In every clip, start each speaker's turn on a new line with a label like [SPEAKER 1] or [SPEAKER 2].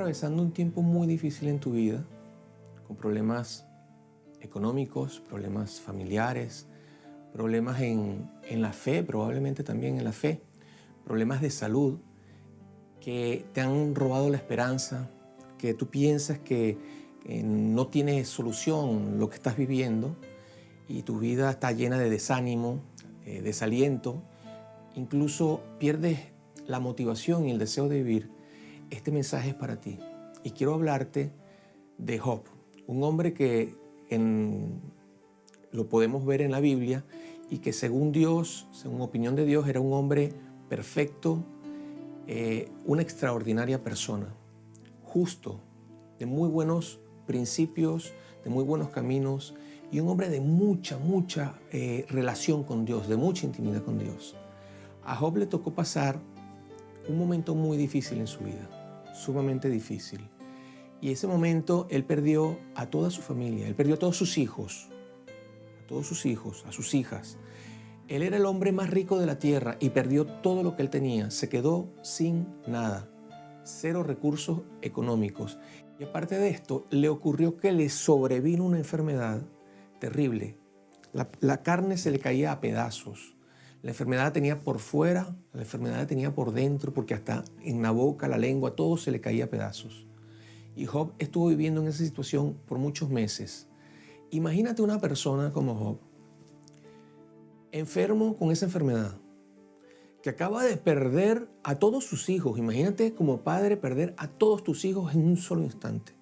[SPEAKER 1] atravesando un tiempo muy difícil en tu vida, con problemas económicos, problemas familiares, problemas en la fe, probablemente también en la fe, problemas de salud que te han robado la esperanza, que tú piensas que no tiene solución lo que estás viviendo y tu vida está llena de desánimo, desaliento, incluso pierdes la motivación y el deseo de vivir. Este mensaje es para ti y quiero hablarte de Job, un hombre que lo podemos ver en la Biblia y que según Dios, según opinión de Dios, era un hombre perfecto, una extraordinaria persona, justo, de muy buenos principios, de muy buenos caminos y un hombre de mucha relación con Dios, de mucha intimidad con Dios. A Job le tocó pasar un momento muy difícil en su vida, sumamente difícil. Y ese momento él perdió a toda su familia, él perdió a todos sus hijos, a sus hijas. Él era el hombre más rico de la tierra y perdió todo lo que él tenía. Se quedó sin nada, cero recursos económicos. Y aparte de esto, le ocurrió que le sobrevino una enfermedad terrible. La carne se le caía a pedazos. La enfermedad la tenía por fuera, la enfermedad la tenía por dentro, porque hasta en la boca, la lengua, todo se le caía a pedazos. Y Job estuvo viviendo en esa situación por muchos meses. Imagínate una persona como Job, enfermo con esa enfermedad, que acaba de perder a todos sus hijos. Imagínate como padre perder a todos tus hijos en un solo instante.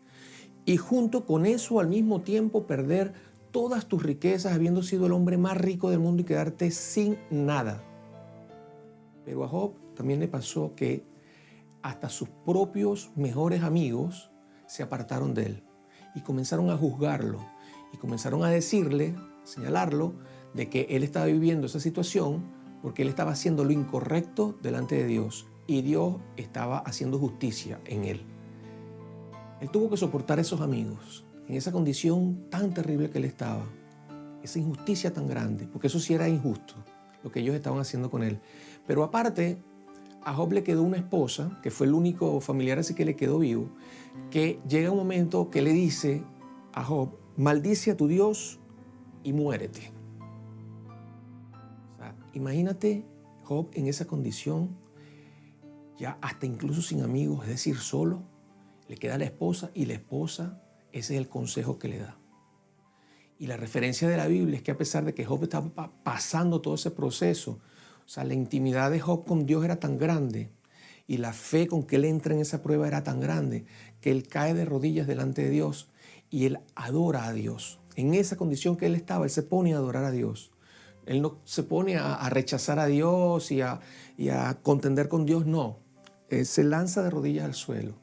[SPEAKER 1] Y junto con eso, al mismo tiempo, perder todas tus riquezas, habiendo sido el hombre más rico del mundo y quedarte sin nada. Pero a Job también le pasó que hasta sus propios mejores amigos se apartaron de él y comenzaron a juzgarlo y comenzaron a decirle, señalarlo, de que él estaba viviendo esa situación porque él estaba haciendo lo incorrecto delante de Dios y Dios estaba haciendo justicia en él. Él tuvo que soportar a esos amigos en esa condición tan terrible que él estaba, esa injusticia tan grande, porque eso sí era injusto, lo que ellos estaban haciendo con él. Pero aparte, a Job le quedó una esposa, que fue el único familiar así que le quedó vivo, que llega un momento que le dice a Job, maldice a tu Dios y muérete. O sea, imagínate Job en esa condición, ya hasta incluso sin amigos, es decir, solo, le queda la esposa y la esposa, ese es el consejo que le da. Y la referencia de la Biblia es que a pesar de que Job estaba pasando todo ese proceso, o sea, la intimidad de Job con Dios era tan grande y la fe con que él entra en esa prueba era tan grande que él cae de rodillas delante de Dios y él adora a Dios. En esa condición que él estaba, él se pone a adorar a Dios. Él no se pone a rechazar a Dios y a contender con Dios, no. Él se lanza de rodillas al suelo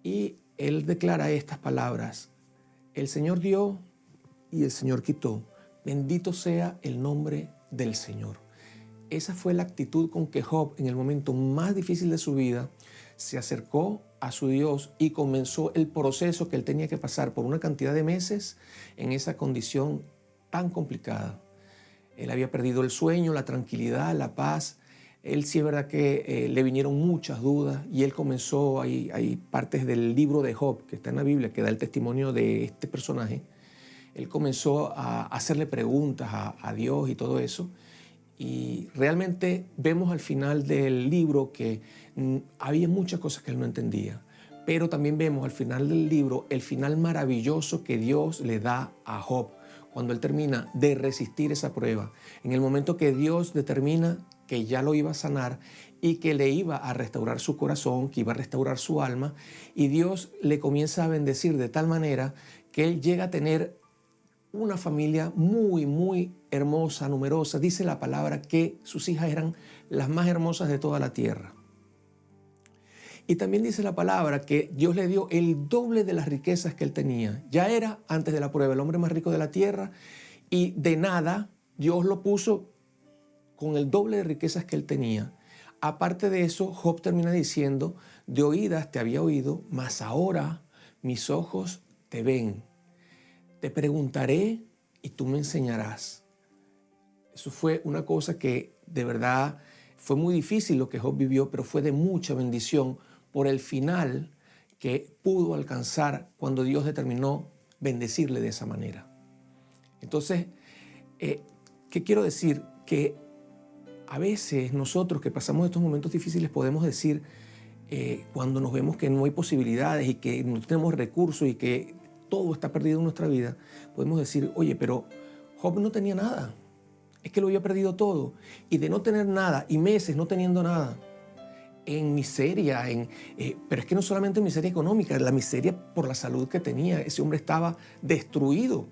[SPEAKER 1] y él declara estas palabras: el Señor dio y el Señor quitó. Bendito sea el nombre del Señor. Esa fue la actitud con que Job, en el momento más difícil de su vida, se acercó a su Dios y comenzó el proceso que él tenía que pasar por una cantidad de meses en esa condición tan complicada. Él había perdido el sueño, la tranquilidad, la paz. Él sí es verdad que le vinieron muchas dudas y él comenzó, hay partes del libro de Job que está en la Biblia que da el testimonio de este personaje. Él comenzó a hacerle preguntas a Dios y todo eso. Y realmente vemos al final del libro que había muchas cosas que él no entendía. Pero también vemos al final del libro el final maravilloso que Dios le da a Job cuando él termina de resistir esa prueba. En el momento que Dios determina que ya lo iba a sanar y que le iba a restaurar su corazón, que iba a restaurar su alma, y Dios le comienza a bendecir de tal manera que él llega a tener una familia muy hermosa, numerosa. Dice la palabra que sus hijas eran las más hermosas de toda la tierra. Y también dice la palabra que Dios le dio el doble de las riquezas que él tenía. Ya era, antes de la prueba, el hombre más rico de la tierra y de nada Dios lo puso con el doble de riquezas que él tenía. Aparte de eso, Job termina diciendo, de oídas te había oído, mas ahora mis ojos te ven. Te preguntaré y tú me enseñarás. Eso fue una cosa que de verdad fue muy difícil lo que Job vivió, pero fue de mucha bendición por el final que pudo alcanzar cuando Dios determinó bendecirle de esa manera. Entonces, ¿qué quiero decir? Que a veces nosotros que pasamos estos momentos difíciles podemos decir, cuando nos vemos que no hay posibilidades y que no tenemos recursos y que todo está perdido en nuestra vida, podemos decir, oye, pero Job no tenía nada, es que lo había perdido todo. Y de no tener nada y meses no teniendo nada, en miseria, pero es que no solamente en miseria económica, la miseria por la salud que tenía. Ese hombre estaba destruido.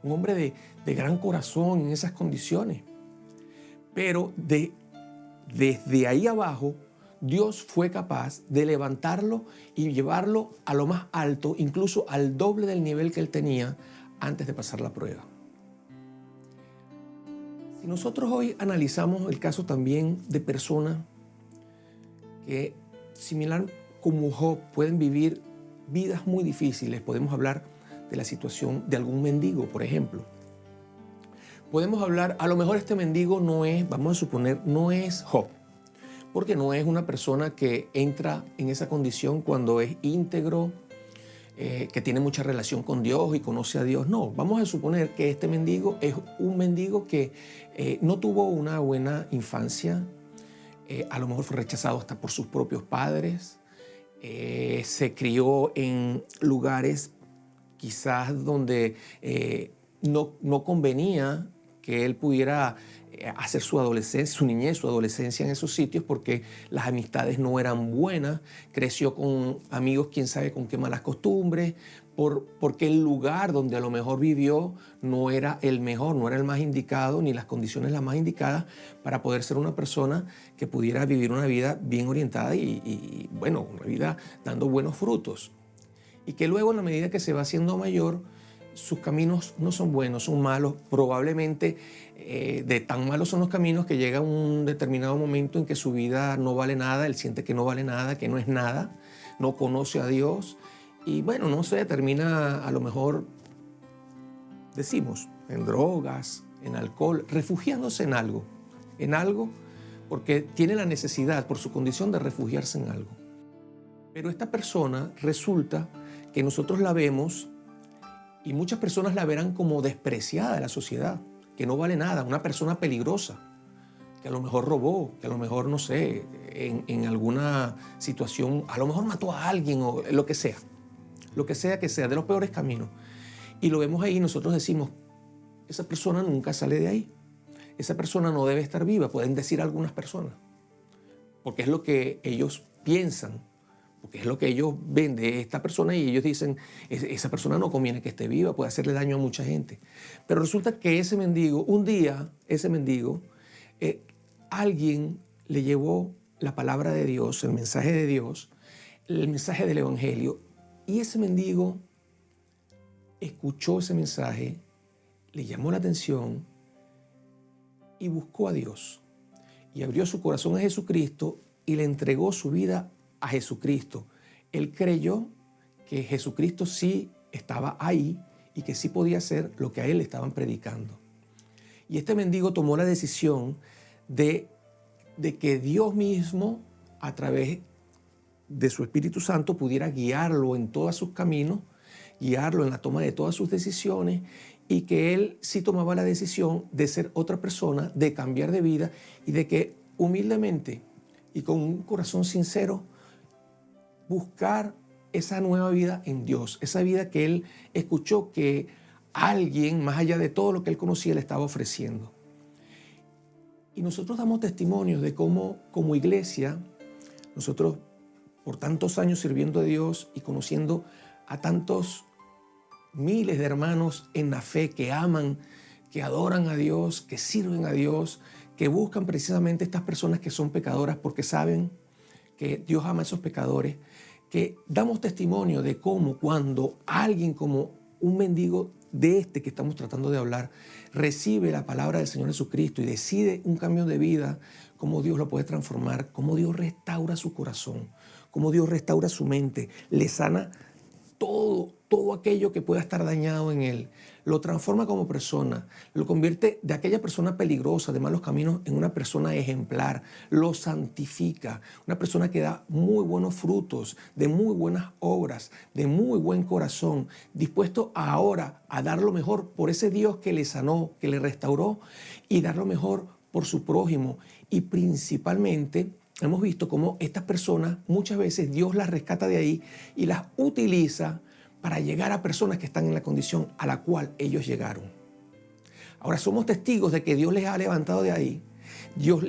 [SPEAKER 1] Un hombre de gran corazón en esas condiciones. Pero desde ahí abajo, Dios fue capaz de levantarlo y llevarlo a lo más alto, incluso al doble del nivel que él tenía antes de pasar la prueba. Si nosotros hoy analizamos el caso también de personas que, similar como Job, pueden vivir vidas muy difíciles, podemos hablar de la situación de algún mendigo, por ejemplo. Podemos hablar, a lo mejor este mendigo no es, vamos a suponer, no es Job, porque no es una persona que entra en esa condición cuando es íntegro, que tiene mucha relación con Dios y conoce a Dios. No, vamos a suponer que este mendigo es un mendigo que no tuvo una buena infancia, a lo mejor fue rechazado hasta por sus propios padres, se crió en lugares quizás donde no convenía que él pudiera hacer su adolescencia, su niñez, su adolescencia en esos sitios porque las amistades no eran buenas, creció con amigos quién sabe con qué malas costumbres, porque el lugar donde a lo mejor vivió no era el mejor, no era el más indicado, ni las condiciones las más indicadas para poder ser una persona que pudiera vivir una vida bien orientada y bueno, una vida dando buenos frutos. Y que luego, en la medida que se va haciendo mayor, sus caminos no son buenos, son malos. Probablemente de tan malos son los caminos que llega un determinado momento en que su vida no vale nada, él siente que no vale nada, que no es nada, no conoce a Dios y bueno, no sé, termina a lo mejor, decimos, en drogas, en alcohol, refugiándose en algo porque tiene la necesidad por su condición de refugiarse en algo. Pero esta persona resulta que nosotros la vemos y muchas personas la verán como despreciada de la sociedad, que no vale nada, una persona peligrosa, que a lo mejor robó, que a lo mejor, no sé, en alguna situación, a lo mejor mató a alguien o lo que sea que sea, de los peores caminos. Y lo vemos ahí y nosotros decimos, esa persona nunca sale de ahí, esa persona no debe estar viva, pueden decir algunas personas, porque es lo que ellos piensan, porque es lo que ellos ven de esta persona y ellos dicen, esa persona no conviene que esté viva, puede hacerle daño a mucha gente. Pero resulta que ese mendigo, un día, alguien le llevó la palabra de Dios, el mensaje de Dios, el mensaje del Evangelio, y ese mendigo escuchó ese mensaje, le llamó la atención y buscó a Dios. Y abrió su corazón a Jesucristo y le entregó su vida a Jesucristo. Él creyó que Jesucristo sí estaba ahí y que sí podía hacer lo que a él le estaban predicando. Y este mendigo tomó la decisión de que Dios mismo, a través de su Espíritu Santo, pudiera guiarlo en todos sus caminos, guiarlo en la toma de todas sus decisiones y que él sí tomaba la decisión de ser otra persona, de cambiar de vida y de que humildemente y con un corazón sincero buscar esa nueva vida en Dios, esa vida que él escuchó que alguien, más allá de todo lo que él conocía, le estaba ofreciendo. Y nosotros damos testimonios de cómo, como iglesia, nosotros por tantos años sirviendo a Dios y conociendo a tantos miles de hermanos en la fe que aman, que adoran a Dios, que sirven a Dios, que buscan precisamente estas personas que son pecadoras porque saben que Dios ama a esos pecadores, que damos testimonio de cómo cuando alguien como un mendigo de este que estamos tratando de hablar recibe la palabra del Señor Jesucristo y decide un cambio de vida, cómo Dios lo puede transformar, cómo Dios restaura su corazón, cómo Dios restaura su mente, le sana todo todo aquello que pueda estar dañado en él, lo transforma como persona, lo convierte de aquella persona peligrosa, de malos caminos, en una persona ejemplar, lo santifica, una persona que da muy buenos frutos, de muy buenas obras, de muy buen corazón, dispuesto ahora a dar lo mejor por ese Dios que le sanó, que le restauró, y dar lo mejor por su prójimo. Y principalmente hemos visto cómo estas personas muchas veces Dios las rescata de ahí y las utiliza para llegar a personas que están en la condición a la cual ellos llegaron. Ahora somos testigos de que Dios les ha levantado de ahí. Dios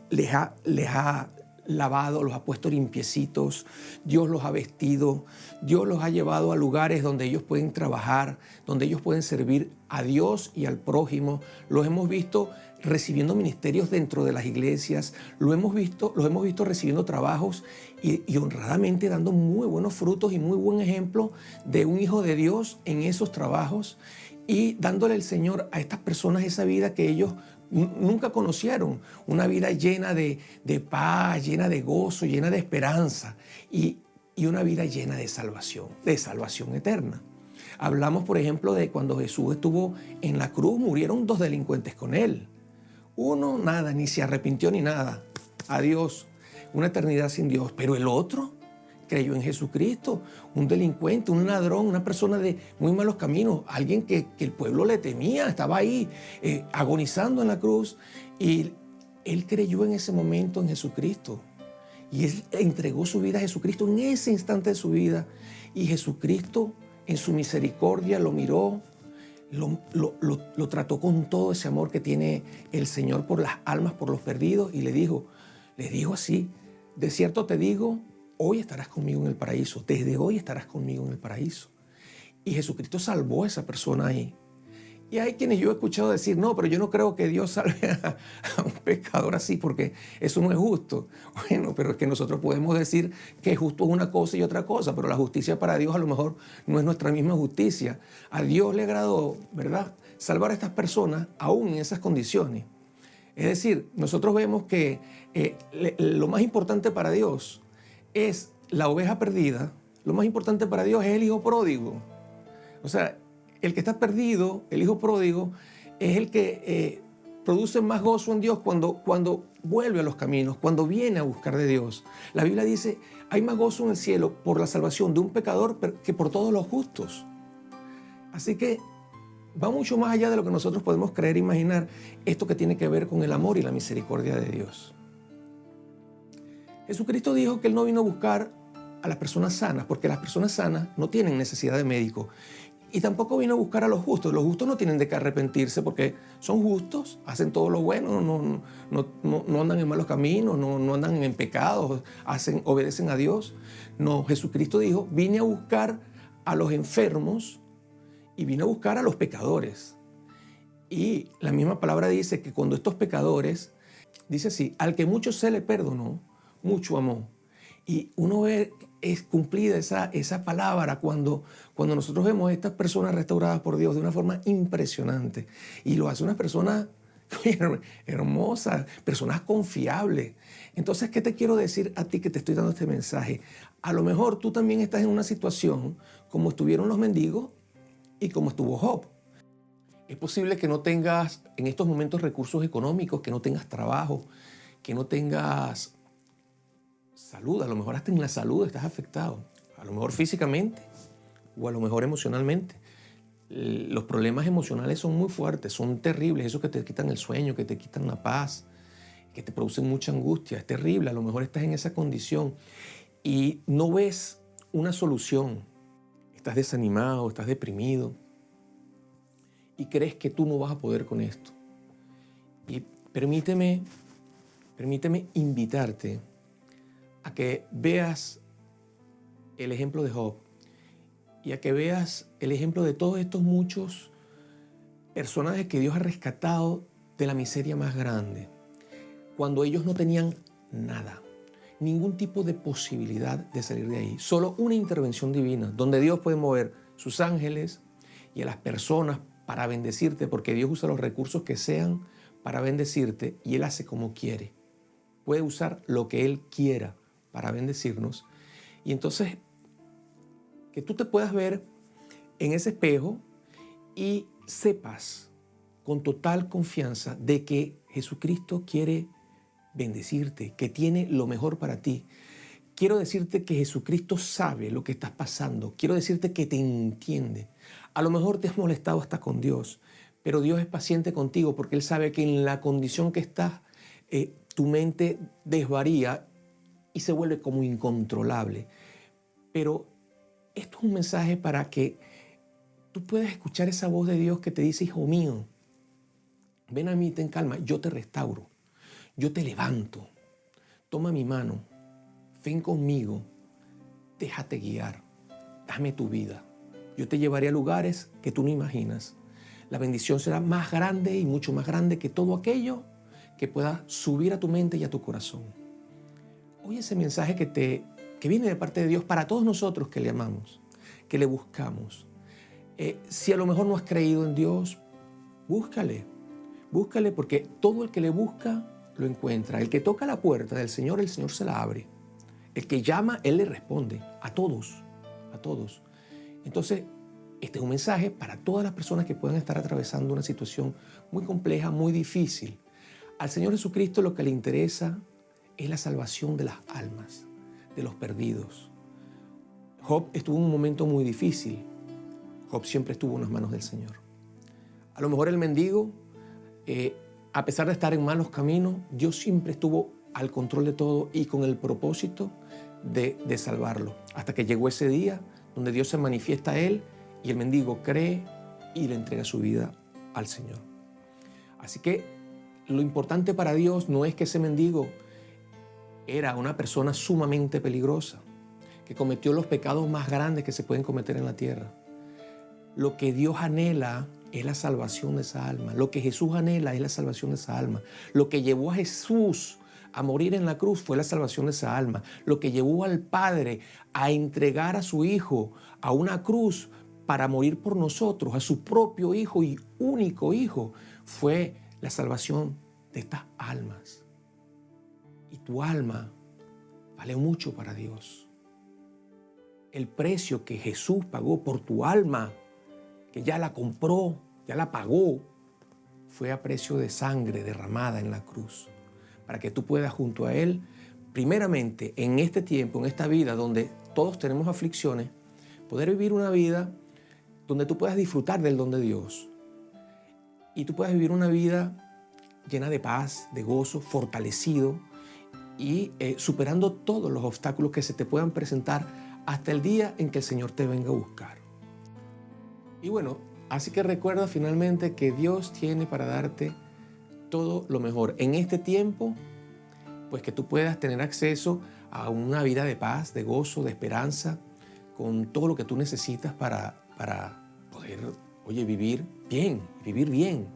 [SPEAKER 1] les ha lavado, los ha puesto limpiecitos, Dios los ha vestido, Dios los ha llevado a lugares donde ellos pueden trabajar, donde ellos pueden servir a Dios y al prójimo. Los hemos visto recibiendo ministerios dentro de las iglesias, los hemos visto recibiendo trabajos y honradamente dando muy buenos frutos y muy buen ejemplo de un hijo de Dios en esos trabajos y dándole el Señor a estas personas esa vida que ellos nunca conocieron, una vida llena de paz, llena de gozo, llena de esperanza y una vida llena de salvación eterna. Hablamos, por ejemplo, de cuando Jesús estuvo en la cruz, murieron 2 delincuentes con él. Uno, nada, ni se arrepintió ni nada. Adiós, una eternidad sin Dios. Pero el otro creyó en Jesucristo, un delincuente, un ladrón, una persona de muy malos caminos, alguien que el pueblo le temía, estaba ahí agonizando en la cruz. Y él creyó en ese momento en Jesucristo. Y él entregó su vida a Jesucristo en ese instante de su vida. Y Jesucristo, en su misericordia, lo miró, lo trató con todo ese amor que tiene el Señor por las almas, por los perdidos, y les dijo así: de cierto te digo, hoy estarás conmigo en el paraíso, desde hoy estarás conmigo en el paraíso. Y Jesucristo salvó a esa persona ahí. Y hay quienes yo he escuchado decir: no, pero yo no creo que Dios salve a un pecador así, porque eso no es justo. Bueno, pero es que nosotros podemos decir que justo es una cosa y otra cosa, pero la justicia para Dios a lo mejor no es nuestra misma justicia. A Dios le agradó, ¿verdad?, salvar a estas personas aún en esas condiciones. Es decir, nosotros vemos que lo más importante para Dios es la oveja perdida, lo más importante para Dios es el hijo pródigo. O sea, el que está perdido, el hijo pródigo, es el que produce más gozo en Dios cuando vuelve a los caminos, cuando viene a buscar de Dios. La Biblia dice: hay más gozo en el cielo por la salvación de un pecador que por todos los justos. Así que va mucho más allá de lo que nosotros podemos creer e imaginar, esto que tiene que ver con el amor y la misericordia de Dios. Jesucristo dijo que Él no vino a buscar a las personas sanas, porque las personas sanas no tienen necesidad de médico. Y tampoco vino a buscar a los justos. Los justos no tienen de qué arrepentirse porque son justos, hacen todo lo bueno, no andan en malos caminos, no andan en pecados, obedecen a Dios. No, Jesucristo dijo: vine a buscar a los enfermos y vine a buscar a los pecadores. Y la misma palabra dice que cuando estos pecadores, dice así: al que mucho se le perdonó, mucho amó. Y uno ve es cumplida esa palabra cuando nosotros vemos a estas personas restauradas por Dios de una forma impresionante. Y lo hace unas personas hermosas, personas confiables. Entonces, ¿qué te quiero decir a ti que te estoy dando este mensaje? A lo mejor tú también estás en una situación como estuvieron los mendigos y como estuvo Job. Es posible que no tengas en estos momentos recursos económicos, que no tengas trabajo, que no tengas salud. A lo mejor hasta en la salud estás afectado, a lo mejor físicamente o a lo mejor emocionalmente. Los problemas emocionales son muy fuertes, son terribles, esos que te quitan el sueño, que te quitan la paz, que te producen mucha angustia. Es terrible, a lo mejor estás en esa condición y no ves una solución. Estás desanimado, estás deprimido y crees que tú no vas a poder con esto. Y permíteme invitarte a que veas el ejemplo de Job y a que veas el ejemplo de todos estos muchos personajes que Dios ha rescatado de la miseria más grande, cuando ellos no tenían nada, ningún tipo de posibilidad de salir de ahí, solo una intervención divina, donde Dios puede mover sus ángeles y a las personas para bendecirte, porque Dios usa los recursos que sean para bendecirte y Él hace como quiere. Puede usar lo que Él quiera para bendecirnos. Y entonces, que tú te puedas ver en ese espejo y sepas con total confianza de que Jesucristo quiere bendecirte, que tiene lo mejor para ti. Quiero decirte que Jesucristo sabe lo que estás pasando. Quiero decirte que te entiende. A lo mejor te has molestado hasta con Dios, pero Dios es paciente contigo porque Él sabe que en la condición que estás, tu mente desvaría y se vuelve como incontrolable. Pero esto es un mensaje para que tú puedas escuchar esa voz de Dios que te dice: hijo mío, ven a mí, ten calma, yo te restauro, yo te levanto, toma mi mano, ven conmigo, déjate guiar, dame tu vida. Yo te llevaré a lugares que tú no imaginas. La bendición será más grande y mucho más grande que todo aquello que pueda subir a tu mente y a tu corazón. Oye ese mensaje que viene de parte de Dios para todos nosotros que le amamos, que le buscamos. Si a lo mejor no has creído en Dios, búscale porque todo el que le busca lo encuentra. El que toca la puerta del Señor, el Señor se la abre. El que llama, Él le responde. A todos, a todos. Entonces, este es un mensaje para todas las personas que puedan estar atravesando una situación muy compleja, muy difícil. Al Señor Jesucristo lo que le interesa es la salvación de las almas, de los perdidos. Job estuvo en un momento muy difícil. Job siempre estuvo en las manos del Señor. A lo mejor el mendigo, a pesar de estar en malos caminos, Dios siempre estuvo al control de todo y con el propósito de salvarlo. Hasta que llegó ese día donde Dios se manifiesta a él y el mendigo cree y le entrega su vida al Señor. Así que lo importante para Dios no es que ese mendigo era una persona sumamente peligrosa, que cometió los pecados más grandes que se pueden cometer en la tierra. Lo que Dios anhela es la salvación de esa alma. Lo que Jesús anhela es la salvación de esa alma. Lo que llevó a Jesús a morir en la cruz fue la salvación de esa alma. Lo que llevó al Padre a entregar a su Hijo a una cruz para morir por nosotros, a su propio Hijo y único Hijo, fue la salvación de estas almas. Y tu alma vale mucho para Dios. El precio que Jesús pagó por tu alma, que ya la compró, ya la pagó, fue a precio de sangre derramada en la cruz, para que tú puedas junto a Él, primeramente en este tiempo, en esta vida donde todos tenemos aflicciones, poder vivir una vida donde tú puedas disfrutar del don de Dios y tú puedas vivir una vida llena de paz, de gozo, fortalecido y superando todos los obstáculos que se te puedan presentar hasta el día en que el Señor te venga a buscar. Y bueno, así que recuerda finalmente que Dios tiene para darte todo lo mejor en este tiempo, pues que tú puedas tener acceso a una vida de paz, de gozo, de esperanza, con todo lo que tú necesitas para poder, vivir bien.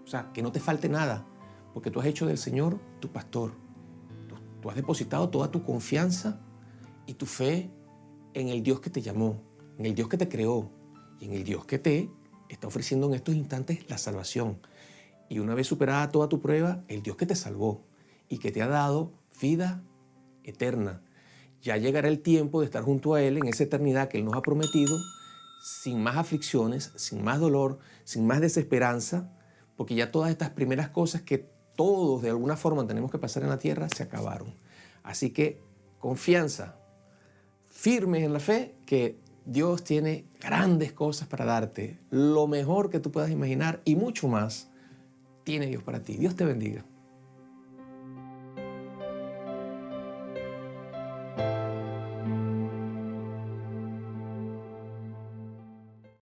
[SPEAKER 1] O sea, que no te falte nada, porque tú has hecho del Señor tu pastor. Tú has depositado toda tu confianza y tu fe en el Dios que te llamó, en el Dios que te creó y en el Dios que te está ofreciendo en estos instantes la salvación. Y una vez superada toda tu prueba, el Dios que te salvó y que te ha dado vida eterna. Ya llegará el tiempo de estar junto a Él en esa eternidad que Él nos ha prometido, sin más aflicciones, sin más dolor, sin más desesperanza, porque ya todas estas primeras cosas que todos de alguna forma tenemos que pasar en la tierra se acabaron. Así que confianza, firmes en la fe, que Dios tiene grandes cosas para darte, lo mejor que tú puedas imaginar y mucho más tiene Dios para ti. Dios te bendiga.